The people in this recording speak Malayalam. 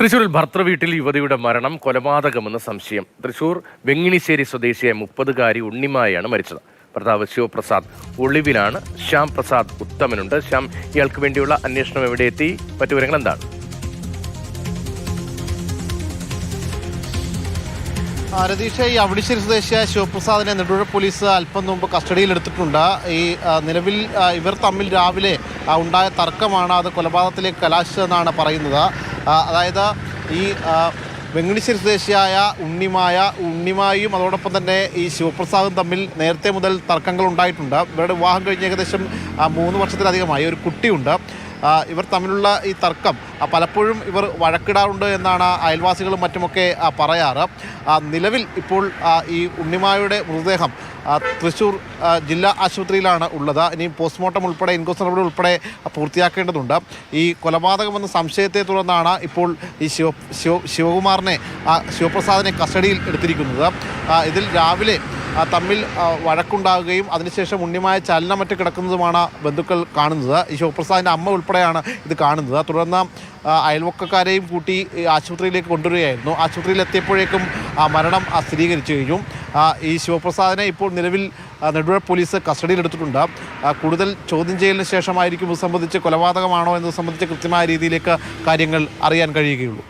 തൃശൂരിൽ ഭർത്തൃവീട്ടിൽ യുവതിയുടെ മരണം കൊലപാതകമെന്ന് സംശയം. തൃശൂർ വെങ്ങിണിശ്ശേരി സ്വദേശിയായ 30-കാരി ഉണ്ണിമായാണ് മരിച്ചത്. ഭർത്താവ് ശിവപ്രസാദ് ഒളിവിലാണ്. ശ്യാം പ്രസാദ് ഉത്തമനുണ്ട്. ശ്യാം, ഇയാൾക്ക് വേണ്ടിയുള്ള അന്വേഷണം എവിടെ എത്തി? മറ്റു വിവരങ്ങൾ എന്താണ്? രതീഷ, ഈ അവിടിശ്ശേരി സ്വദേശിയായ ശിവപ്രസാദിനെ നെടുപുഴ പോലീസ് അല്പം മുമ്പ് കസ്റ്റഡിയിലെടുത്തിട്ടുണ്ട്. ഈ നിലവിൽ ഇവർ തമ്മിൽ രാവിലെ ഉണ്ടായ തർക്കമാണ് അത് കൊലപാതകത്തിലേക്ക് കലാശിച്ചതെന്നാണ് പറയുന്നത്. അതായത് ഈ വെങ്ങിണിശ്ശേരി സ്വദേശിയായ ഉണ്ണിമായും അതോടൊപ്പം തന്നെ ഈ ശിവപ്രസാദും തമ്മിൽ നേരത്തെ മുതൽ തർക്കങ്ങൾ ഉണ്ടായിട്ടുണ്ട്. ഇവരുടെ വിവാഹം കഴിഞ്ഞ് ഏകദേശം 3 വർഷത്തിലധികമായി. ഒരു കുട്ടിയുണ്ട്. ഇവർ തമ്മിലുള്ള ഈ തർക്കം പലപ്പോഴും ഇവർ വഴക്കിടാറുണ്ട് എന്നാണ് അയൽവാസികളും മറ്റുമൊക്കെ പറയാറ്. നിലവിൽ ഇപ്പോൾ ഈ ഉണ്ണിമായുടെ മൃതദേഹം തൃശ്ശൂർ ജില്ലാ ആശുപത്രിയിലാണ് ഉള്ളത്. ഇനി പോസ്റ്റ്മോർട്ടം ഉൾപ്പെടെ ഇൻക്വസ്റ്റ് നടപടി ഉൾപ്പെടെ പൂർത്തിയാക്കേണ്ടതുണ്ട്. ഈ കൊലപാതകമെന്ന സംശയത്തെ തുടർന്നാണ് ഇപ്പോൾ ഈ ശിവകുമാറിനെ ശിവപ്രസാദിനെ കസ്റ്റഡിയിൽ എടുത്തിരിക്കുന്നത്. ഇതിൽ രാവിലെ തമ്മിൽ വഴക്കുണ്ടാകുകയും അതിനുശേഷം ഉണ്ണിമായ ചലനമറ്റ് കിടക്കുന്നതുമാണ് ബന്ധുക്കൾ കാണുന്നത്. ഈ ശിവപ്രസാദിൻ്റെ അമ്മ ഉൾപ്പെടെയാണ് ഇത് കാണുന്നത്. തുടർന്ന് അയൽവക്കക്കാരെയും കൂട്ടി ആശുപത്രിയിലേക്ക് കൊണ്ടുവരികയായിരുന്നു. ആശുപത്രിയിൽ എത്തിയപ്പോഴേക്കും മരണം സ്ഥിരീകരിച്ചു കഴിഞ്ഞു. ഈ ശിവപ്രസാദിനെ ഇപ്പോൾ നിലവിൽ നെടുപുഴ പോലീസ് കസ്റ്റഡിയിലെടുത്തിട്ടുണ്ട്. കൂടുതൽ ചോദ്യം ചെയ്യലിന് ശേഷമായിരിക്കും ഇത് സംബന്ധിച്ച് കൊലപാതകമാണോ എന്നത് സംബന്ധിച്ച് കൃത്യമായ രീതിയിലേക്ക് കാര്യങ്ങൾ അറിയാൻ കഴിയുകയുള്ളൂ.